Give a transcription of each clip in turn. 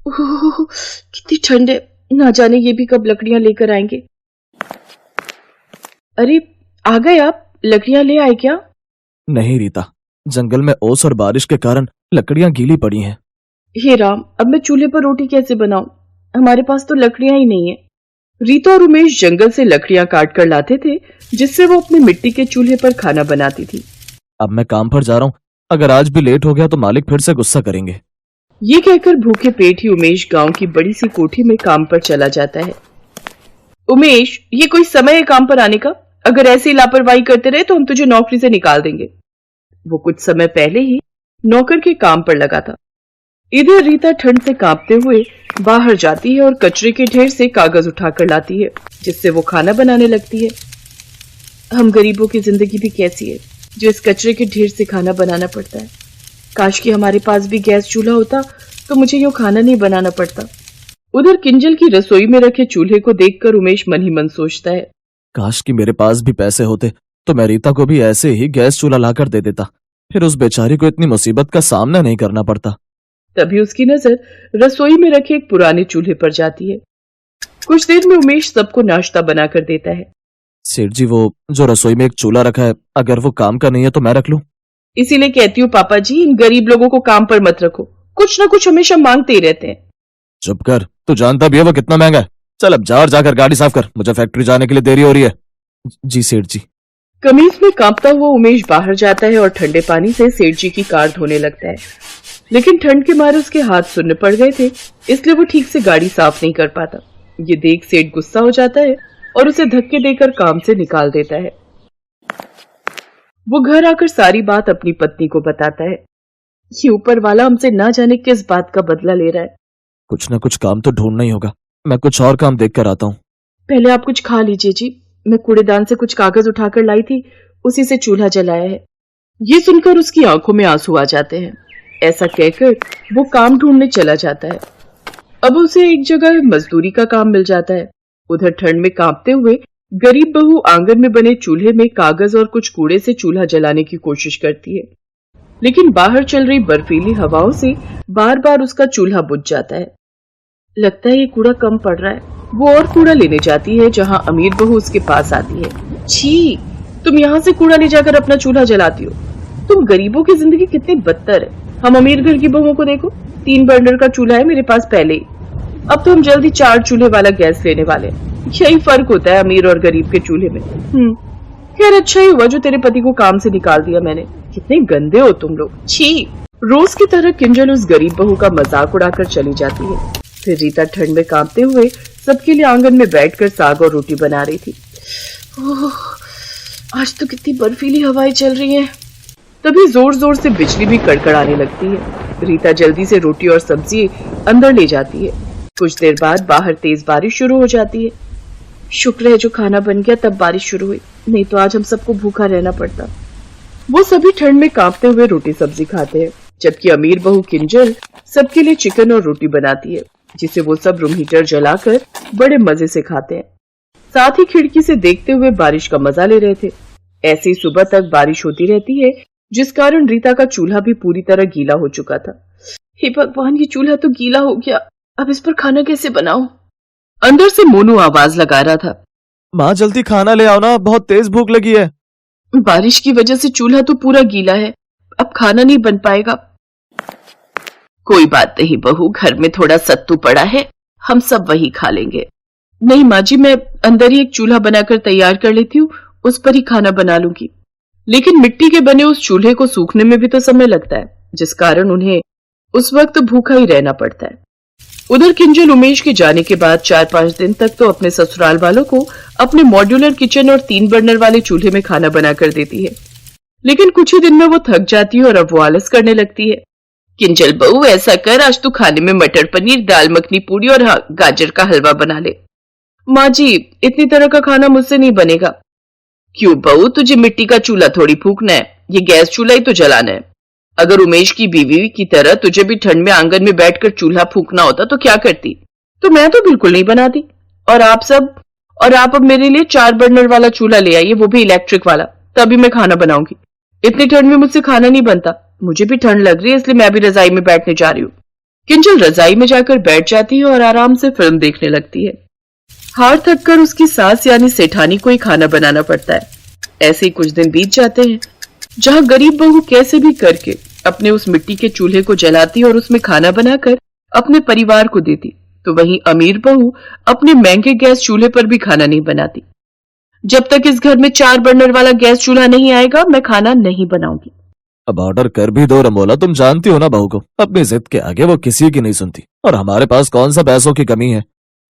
ओह, कितनी ठंड है। ना जाने ये भी कब लकड़ियां लेकर आएंगे। अरे आ गए आप, लकड़ियां ले आए क्या? नहीं रीता, जंगल में ओस और बारिश के कारण लकड़ियां गीली पड़ी हैं। हे राम, अब मैं चूल्हे पर रोटी कैसे बनाऊं? हमारे पास तो लकड़ियां ही नहीं है। रीता और उमेश जंगल से लकड़ियां काट कर लाते थे, जिससे वो अपने मिट्टी के चूल्हे पर खाना बनाती थी। अब मैं काम पर जा रहा हूँ, अगर आज भी लेट हो गया तो मालिक फिर से गुस्सा करेंगे। ये कहकर भूखे पेट ही उमेश गांव की बड़ी सी कोठी में काम पर चला जाता है। उमेश, ये कोई समय है काम पर आने का? अगर ऐसी लापरवाही करते रहे तो हम तुझे नौकरी से निकाल देंगे। वो कुछ समय पहले ही नौकर के काम पर लगा था। इधर रीता ठंड से कांपते हुए बाहर जाती है और कचरे के ढेर से कागज उठाकर लाती है, जिससे वो खाना बनाने लगती है। हम गरीबों की जिंदगी भी कैसी है, जो इस कचरे के ढेर से खाना बनाना पड़ता है। काश कि हमारे पास भी गैस चूल्हा होता तो मुझे यूं खाना नहीं बनाना पड़ता। उधर किंजल की रसोई में रखे चूल्हे को देखकर उमेश मन ही मन सोचता है, काश कि मेरे पास भी पैसे होते तो मैं रीता को भी ऐसे ही गैस चूल्हा लाकर दे देता, फिर उस बेचारी को इतनी मुसीबत का सामना नहीं करना पड़ता। तभी उसकी नजर रसोई में रखे एक पुराने चूल्हे पर जाती है। कुछ देर में उमेश सबको नाश्ता बनाकर देता है। सेठ जी, वो जो रसोई में एक चूल्हा रखा है, अगर वो काम का नहीं है तो मैं रख लूं? इसीलिए कहती हूँ पापा जी, इन गरीब लोगों को काम पर मत रखो, कुछ ना कुछ हमेशा मांगते ही रहते हैं। चुप कर, तू जानता भी है वो कितना महंगा है। चल अब जा और जाकर गाड़ी साफ कर, मुझे फैक्ट्री जाने के लिए देरी हो रही है। जी सेठ जी। कमीज में कांपता हुआ उमेश बाहर जाता है और ठंडे पानी से सेठ जी की कार धोने लगता है। लेकिन ठंड के मारे उसके हाथ सुन्न पड़ गए थे, इसलिए वो ठीक से गाड़ी साफ नहीं कर पाता। ये देख सेठ गुस्सा हो जाता है और उसे धक्के देकर काम से निकाल देता है। वो घर आकर सारी बात अपनी पत्नी को बताता है। ये ऊपर वाला हमसे ना जाने किस बात का बदला ले रहा है। कुछ न कुछ काम तो ढूंढना ही होगा, मैं कुछ और काम देख कर आता हूँ। पहले आप कुछ खा लीजिए जी, मैं कूड़ेदान से कुछ कागज उठाकर लाई थी, उसी से चूल्हा जलाया है। ये सुनकर उसकी आंखों में आंसू आ जाते हैं। ऐसा कहकर वो काम ढूंढने चला जाता है। अब उसे एक जगह मजदूरी का काम मिल जाता है। उधर ठंड में कांपते हुए गरीब बहू आंगन में बने चूल्हे में कागज और कुछ कूड़े से चूल्हा जलाने की कोशिश करती है, लेकिन बाहर चल रही बर्फीली हवाओं से बार बार उसका चूल्हा बुझ जाता है। लगता है ये कूड़ा कम पड़ रहा है। वो और कूड़ा लेने जाती है, जहाँ अमीर बहू उसके पास आती है। छी, तुम यहाँ से कूड़ा ले जाकर अपना चूल्हा जलाती हो। तुम गरीबों की जिंदगी कितनी बदतर है। हम अमीर घर की बहुओं को देखो, 3 बर्नर का चूल्हा है मेरे पास पहले ही। अब तो हम जल्दी 4 चूल्हे वाला गैस लेने वाले हैं। यही फर्क होता है अमीर और गरीब के चूल्हे में। खैर अच्छा ही हुआ जो तेरे पति को काम से निकाल दिया मैंने। कितने गंदे हो तुम लोग, छी। रोज की तरह किंजल उस गरीब बहू का मजाक उड़ाकर चली जाती है। फिर रीता ठंड में कांपते हुए सबके लिए आंगन में बैठकर साग और रोटी बना रही थी। ओह, आज तो कितनी बर्फीली हवाएं चल रही हैं। तभी जोर जोर से बिजली भी कड़कड़ाने लगती है। रीता जल्दी से रोटी और सब्जी अंदर ले जाती है। कुछ देर बाद बाहर तेज बारिश शुरू हो जाती है। शुक्र है जो खाना बन गया तब बारिश शुरू हुई, नहीं तो आज हम सबको भूखा रहना पड़ता। वो सभी ठंड में कांपते हुए रोटी सब्जी खाते हैं, जबकि अमीर बहू किंजल सबके लिए चिकन और रोटी बनाती है, जिसे वो सब रूम हीटर जलाकर बड़े मजे से खाते हैं। साथ ही खिड़की से देखते हुए बारिश का मजा ले रहे थे। ऐसे ही सुबह तक बारिश होती रहती है, जिस कारण रीता का चूल्हा भी पूरी तरह गीला हो चुका था। हे भगवान, ये चूल्हा तो गीला हो गया, अब इस पर खाना कैसे बनाऊं? अंदर से मोनू आवाज लगा रहा था। माँ जल्दी खाना ले आओ ना, बहुत तेज भूख लगी है। बारिश की वजह से चूल्हा तो पूरा गीला है, अब खाना नहीं बन पाएगा। कोई बात नहीं बहू, घर में थोड़ा सत्तू पड़ा है, हम सब वही खा लेंगे। नहीं माँ जी, मैं अंदर ही एक चूल्हा बनाकर तैयार कर लेती हूँ, उस पर ही खाना बना लूंगी। लेकिन मिट्टी के बने उस चूल्हे को सूखने में भी तो समय लगता है, जिस कारण उन्हें उस वक्त भूखा ही रहना पड़ता है। उधर किंजल उमेश के जाने के बाद 4-5 दिन तक तो अपने ससुराल वालों को अपने मॉड्यूलर किचन और 3 बर्नर वाले चूल्हे में खाना बनाकर देती है। लेकिन कुछ ही दिन में वो थक जाती है और अब वो आलस करने लगती है। किंजल बहू, ऐसा कर, आज तू खाने में मटर पनीर, दाल मखनी, पूरी और हाँ, गाजर का हलवा बना ले। माँ जी, इतनी तरह का खाना मुझसे नहीं बनेगा। क्यों बहू, तुझे मिट्टी का चूल्हा थोड़ी फूकना है, ये गैस चूल्हा ही तो जलाना है। अगर उमेश की बीवी की तरह तुझे भी ठंड में आंगन में बैठकर चूल्हा फूकना होता तो क्या करती? तो मैं तो बिल्कुल नहीं बनाती। और आप अब मेरे लिए 4 बर्नर वाला चूल्हा ले आइए, वो भी इलेक्ट्रिक वाला, तभी मैं खाना बनाऊंगी। इतनी ठंड में मुझसे खाना नहीं बनता। मुझे भी ठंड लग रही है, इसलिए मैं भी रजाई में बैठने जा रही हूँ। किंजल रजाई में जाकर बैठ जाती है और आराम से फिल्म देखने लगती है। हार थक कर उसकी सास यानी सेठानी को ही खाना बनाना पड़ता है। ऐसे ही कुछ दिन बीत जाते हैं, जहां गरीब बहू कैसे भी करके अपने उस मिट्टी के चूल्हे को जलाती और उसमें खाना बनाकर अपने परिवार को देती, तो वहीं अमीर बहू अपने महंगे गैस चूल्हे पर भी खाना नहीं बनाती। जब तक इस घर में 4 बर्नर वाला गैस चूल्हा नहीं आएगा, मैं खाना नहीं बनाऊंगी। अब ऑर्डर कर भी दो रमोला, तुम जानती हो ना बहू को, अपनी जिद के आगे वो किसी की नहीं सुनती, और हमारे पास कौन सा पैसों की कमी है।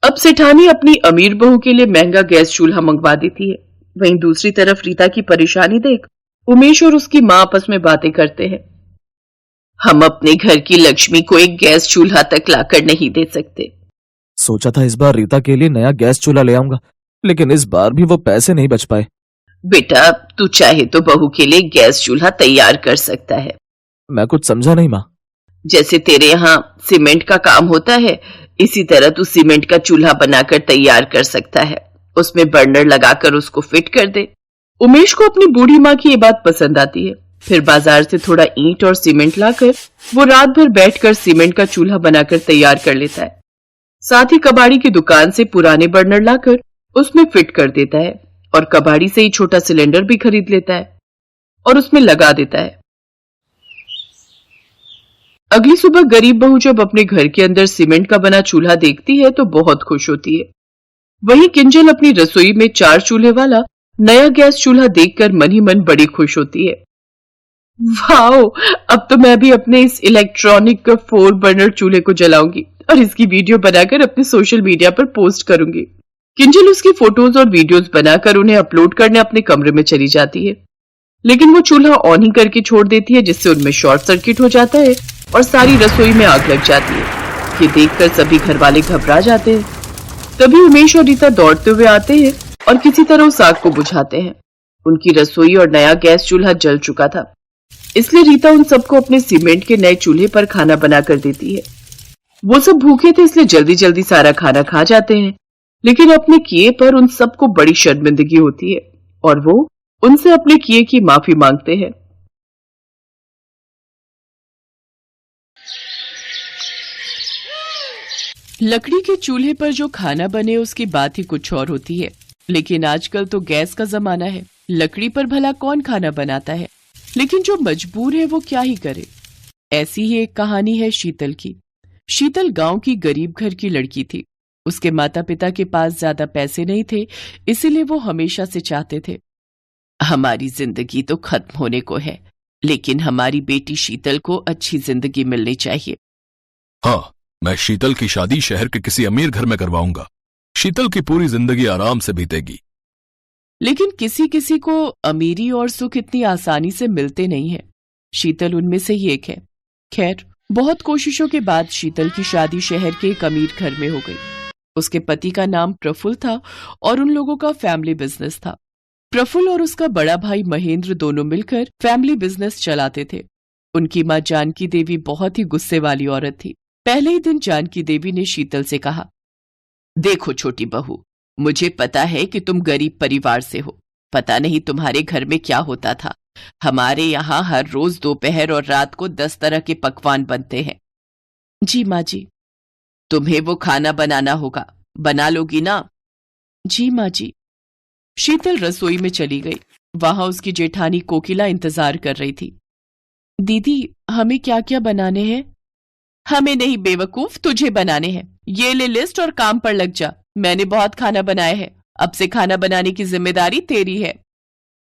अब सेठानी अपनी अमीर बहू के लिए महंगा गैस चूल्हा मंगवा देती है। वहीं दूसरी तरफ रीता की परेशानी देख उमेश और उसकी मां आपस में बातें करते हैं। हम अपने घर की लक्ष्मी को एक गैस चूल्हा तक लाकर नहीं दे सकते। सोचा था इस बार रीता के लिए नया गैस चूल्हा ले आऊंगा, लेकिन इस बार भी वो पैसे नहीं बच पाए। बेटा, तू चाहे तो बहू के लिए गैस चूल्हा तैयार कर सकता है। मैं कुछ समझा नहीं माँ। जैसे तेरे यहाँ सीमेंट का काम होता है, इसी तरह तू सीमेंट का चूल्हा बनाकर तैयार कर सकता है। उसमें बर्नर लगाकर उसको फिट कर दे। उमेश को अपनी बूढ़ी माँ की ये बात पसंद आती है। फिर बाजार से थोड़ा ईंट और सीमेंट लाकर वो रात भर बैठकर सीमेंट का चूल्हा बनाकर तैयार कर लेता है। साथ ही कबाड़ी की दुकान से पुराने बर्नर लाकर उसमें फिट कर देता है और कबाड़ी से ही छोटा सिलेंडर भी खरीद लेता है और उसमें लगा देता है। अगली सुबह गरीब बहू जब अपने घर के अंदर सीमेंट का बना चूल्हा देखती है तो बहुत खुश होती है। वहीं किंजल अपनी रसोई में 4 चूल्हे वाला नया गैस चूल्हा देखकर मन ही मन बड़ी खुश होती है। वाओ, अब तो मैं भी अपने इस इलेक्ट्रॉनिक 4 बर्नर चूल्हे को जलाऊंगी और इसकी वीडियो बनाकर अपने सोशल मीडिया पर पोस्ट करूंगी। किंजल उसकी फोटोज और वीडियोस बनाकर उन्हें अपलोड करने अपने कमरे में चली जाती है, लेकिन वो चूल्हा ऑन ही करके छोड़ देती है, जिससे उनमें शॉर्ट सर्किट हो जाता है और सारी रसोई में आग लग जाती है। ये देखकर सभी घर वाले घबरा जाते हैं। तभी उमेश और रीता दौड़ते हुए आते हैं और किसी तरह उस आग को बुझाते हैं। उनकी रसोई और नया गैस चूल्हा जल चुका था, इसलिए रीता उन सबको अपने सीमेंट के नए चूल्हे पर खाना बनाकर देती है। वो सब भूखे थे, इसलिए जल्दी जल्दी सारा खाना खा जाते हैं, लेकिन अपने किए पर उन सबको बड़ी शर्मिंदगी होती है और वो उनसे अपने किए की माफी मांगते हैं। लकड़ी के चूल्हे पर जो खाना बने उसकी बात ही कुछ और होती है, लेकिन आजकल तो गैस का जमाना है। लकड़ी पर भला कौन खाना बनाता है, लेकिन जो मजबूर है वो क्या ही करे। ऐसी ही एक कहानी है शीतल की। शीतल गांव की गरीब घर की लड़की थी। उसके माता पिता के पास ज्यादा पैसे नहीं थे, इसीलिए वो हमेशा से चाहते थे, हमारी जिंदगी तो खत्म होने को है, लेकिन हमारी बेटी शीतल को अच्छी जिंदगी मिलनी चाहिए। हाँ, मैं शीतल की शादी शहर के किसी अमीर घर में करवाऊंगा। शीतल की पूरी जिंदगी आराम से बीतेगी। लेकिन किसी किसी को अमीरी और सुख इतनी आसानी से मिलते नहीं है। शीतल उनमें से ही एक है। खैर, बहुत कोशिशों के बाद शीतल की शादी शहर के एक अमीर घर में हो गई। उसके पति का नाम प्रफुल्ल था और उन लोगों का फैमिली बिजनेस था। प्रफुल्ल और उसका बड़ा भाई महेंद्र दोनों मिलकर फैमिली बिजनेस चलाते थे। उनकी मां जानकी देवी बहुत ही गुस्से वाली औरत थी। पहले ही दिन जानकी देवी ने शीतल से कहा, देखो छोटी बहू, मुझे पता है कि तुम गरीब परिवार से हो। पता नहीं तुम्हारे घर में क्या होता था। हमारे यहाँ हर रोज दोपहर और रात को 10 तरह के पकवान बनते हैं। जी माँ जी। तुम्हें वो खाना बनाना होगा, बना लोगी ना? जी माँ जी। शीतल रसोई में चली गई। वहां उसकी जेठानी कोकिला इंतजार कर रही थी। दीदी, हमें क्या क्या बनाने हैं? हमें नहीं बेवकूफ, तुझे बनाने हैं। ये ले लिस्ट और काम पर लग जा। मैंने बहुत खाना बनाया है, अब से खाना बनाने की जिम्मेदारी तेरी है।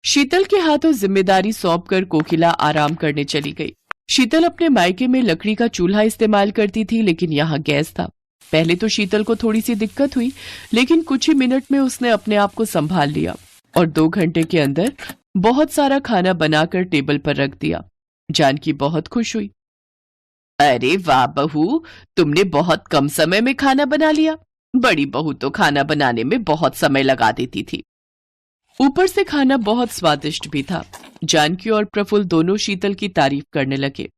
शीतल के हाथों जिम्मेदारी सौंपकर कोकिला आराम करने चली गई। शीतल अपने मायके में लकड़ी का चूल्हा इस्तेमाल करती थी, लेकिन यहाँ गैस था। पहले तो शीतल को थोड़ी सी दिक्कत हुई, लेकिन कुछ ही मिनट में उसने अपने आप को संभाल लिया और 2 घंटे के अंदर बहुत सारा खाना बनाकर टेबल पर रख दिया। जानकी बहुत खुश हुई। अरे वाह बहू, तुमने बहुत कम समय में खाना बना लिया। बड़ी बहू तो खाना बनाने में बहुत समय लगा देती थी। ऊपर से खाना बहुत स्वादिष्ट भी था। जानकी और प्रफुल्ल दोनों शीतल की तारीफ करने लगे।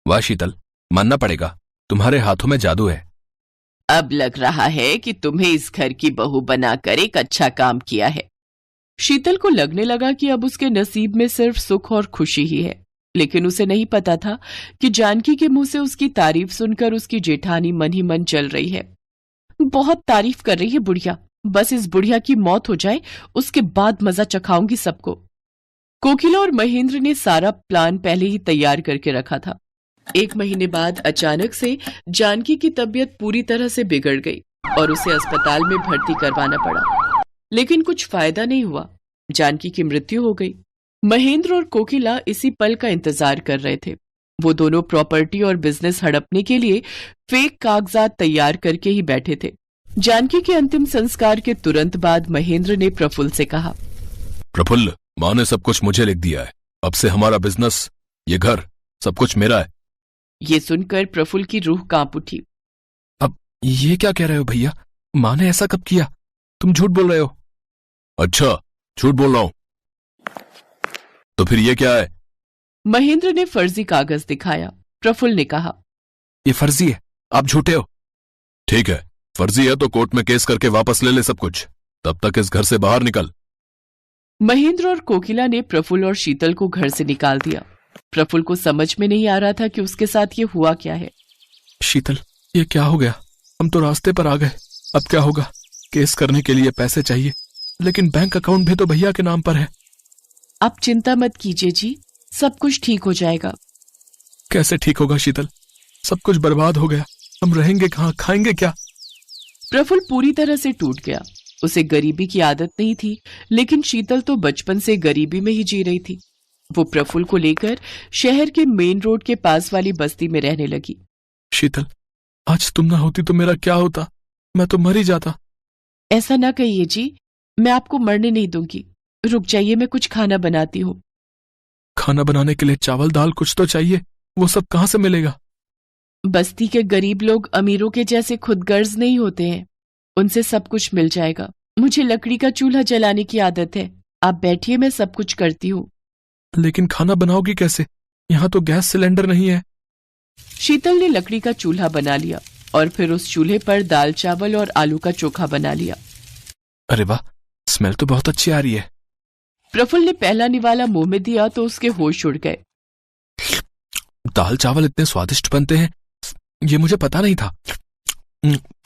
वाह शीतल, मानना पड़ेगा, तुम्हारे हाथों में जादू है। अब लग रहा है कि तुम्हें इस घर की बहू बनाकर एक अच्छा काम किया है। शीतल को लगने लगा कि अब उसके नसीब में सिर्फ सुख और खुशी ही है। लेकिन उसे नहीं पता था कि जानकी के मुंह से उसकी तारीफ सुनकर उसकी जेठानी मन ही मन जल रही है। बहुत तारीफ कर रही है बुढ़िया, बस इस बुढ़िया की मौत हो जाए, उसके बाद मजा चखाऊंगी सबको। कोकिला और महेंद्र ने सारा प्लान पहले ही तैयार करके रखा था। 1 महीने बाद अचानक से जानकी की तबीयत पूरी तरह से बिगड़ गई और उसे अस्पताल में भर्ती करवाना पड़ा, लेकिन कुछ फायदा नहीं हुआ। जानकी की मृत्यु हो गई। महेंद्र और कोकिला इसी पल का इंतजार कर रहे थे। वो दोनों प्रॉपर्टी और बिजनेस हड़पने के लिए फेक कागजात तैयार करके ही बैठे थे। जानकी के अंतिम संस्कार के तुरंत बाद महेंद्र ने प्रफुल्ल से कहा, प्रफुल्ल, माँ ने सब कुछ मुझे लिख दिया है। अब से हमारा बिजनेस, ये घर, सब कुछ मेरा है। ये सुनकर प्रफुल्ल की रूह कांप उठी। अब ये क्या कह रहे हो भैया? माँ ने ऐसा कब किया? तुम झूठ बोल रहे हो। अच्छा, झूठ बोल रहा हूं। तो फिर ये क्या है? महेंद्र ने फर्जी कागज दिखाया। प्रफुल्ल ने कहा, ये फर्जी है, आप झूठे हो। ठीक है, फर्जी है तो कोर्ट में केस करके वापस ले ले सब कुछ। तब तक इस घर से बाहर निकल। महेंद्र और कोकिला ने प्रफुल्ल और शीतल को घर से निकाल दिया। प्रफुल्ल को समझ में नहीं आ रहा था कि उसके साथ ये हुआ क्या है। शीतल, ये क्या हो गया? हम तो रास्ते पर आ गए, अब क्या होगा? केस करने के लिए पैसे चाहिए, लेकिन बैंक अकाउंट भी तो भैया के नाम पर है। आप चिंता मत कीजिए जी, सब कुछ ठीक हो जाएगा। कैसे ठीक होगा शीतल? सब कुछ बर्बाद हो गया, हम रहेंगे कहाँ, खाएंगे क्या? प्रफुल्ल पूरी तरह से टूट गया। उसे गरीबी की आदत नहीं थी, लेकिन शीतल तो बचपन से गरीबी में ही जी रही थी। वो प्रफुल्ल को लेकर शहर के मेन रोड के पास वाली बस्ती में रहने लगी। शीतल, आज तुम ना होती तो मेरा क्या होता? मैं तो मर ही जाता। ऐसा ना कहिए जी, मैं आपको मरने नहीं दूंगी। रुक जाइए, मैं कुछ खाना बनाती हूँ। खाना बनाने के लिए चावल दाल कुछ तो चाहिए, वो सब कहाँ से मिलेगा? बस्ती के गरीब लोग अमीरों के जैसे खुदगर्ज नहीं होते हैं, उनसे सब कुछ मिल जाएगा। मुझे लकड़ी का चूल्हा जलाने की आदत है। आप बैठिए, मैं सब कुछ करती हूँ। लेकिन खाना बनाओगी कैसे? यहाँ तो गैस सिलेंडर नहीं है। शीतल ने लकड़ी का चूल्हा बना लिया और फिर उस चूल्हे पर दाल चावल और आलू का चोखा बना लिया। अरे वाह, स्मेल तो बहुत अच्छी आ रही है। प्रफुल्ल ने पहला निवाला मुंह में दिया तो उसके होश उड़ गए। दाल चावल इतने स्वादिष्ट बनते हैं, ये मुझे पता नहीं था।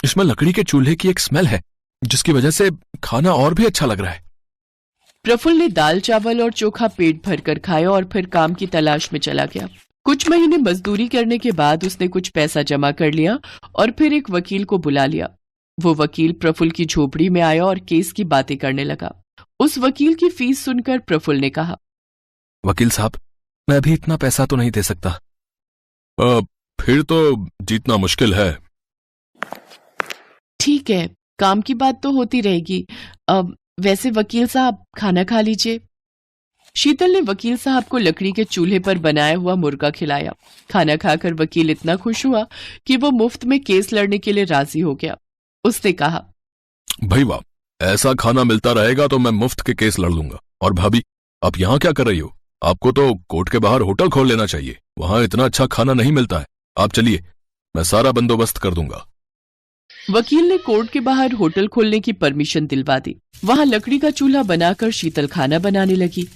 इसमें लकड़ी के चूल्हे की एक स्मेल है, जिसकी वजह से खाना और भी अच्छा लग रहा है। प्रफुल्ल ने दाल चावल और चोखा पेट भर कर खाया और फिर काम की तलाश में चला गया। कुछ महीने मजदूरी करने के बाद उसने कुछ पैसा जमा कर लिया और फिर एक वकील को बुला लिया। वो वकील प्रफुल्ल की झोपड़ी में आया और केस की बातें करने लगा। उस वकील की फीस सुनकर प्रफुल्ल ने कहा, वकील साहब, मैं अभी इतना पैसा तो नहीं दे सकता। फिर तो जीतना मुश्किल है। ठीक है, काम की बात तो होती रहेगी। वैसे वकील साहब, खाना खा लीजिए। शीतल ने वकील साहब को लकड़ी के चूल्हे पर बनाया हुआ मुर्गा खिलाया। खाना खाकर वकील इतना खुश हुआ कि वो मुफ्त में केस लड़ने के लिए राजी हो गया। उसने कहा, भाई वाह, ऐसा खाना मिलता रहेगा तो मैं मुफ्त के केस लड़ लूंगा। और भाभी, आप यहाँ क्या कर रही हो? आपको तो कोर्ट के बाहर होटल खोल लेना चाहिए, वहां इतना अच्छा खाना नहीं मिलता है। आप चलिए, मैं सारा बंदोबस्त कर दूंगा। वकील ने कोर्ट के बाहर होटल खोलने की परमिशन दिलवा दी। वहां लकड़ी का चूल्हा बनाकर शीतल खाना बनाने लगी।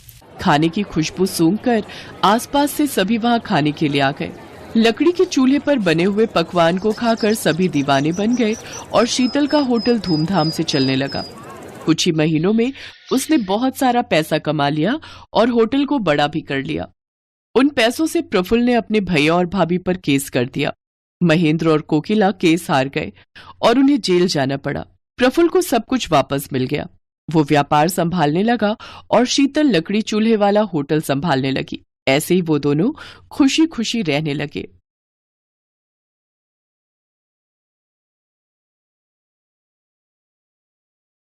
खाने की खुशबू सूंघकर आसपास से सभी वहां खाने के लिए आ गए। लकड़ी के चूल्हे पर बने हुए पकवान को खाकर सभी दीवाने बन गए और शीतल का होटल धूमधाम से चलने लगा। कुछ ही महीनों में उसने बहुत सारा पैसा कमा लिया और होटल को बड़ा भी कर लिया। उन पैसों से प्रफुल्ल ने अपने भैया और भाभी पर केस कर दिया। महेंद्र और कोकिला केस हार गए और उन्हें जेल जाना पड़ा। प्रफुल्ल को सब कुछ वापस मिल गया। वो व्यापार संभालने लगा और शीतल लकड़ी चूल्हे वाला होटल संभालने लगी। ऐसे ही वो दोनों खुशी खुशी रहने लगे।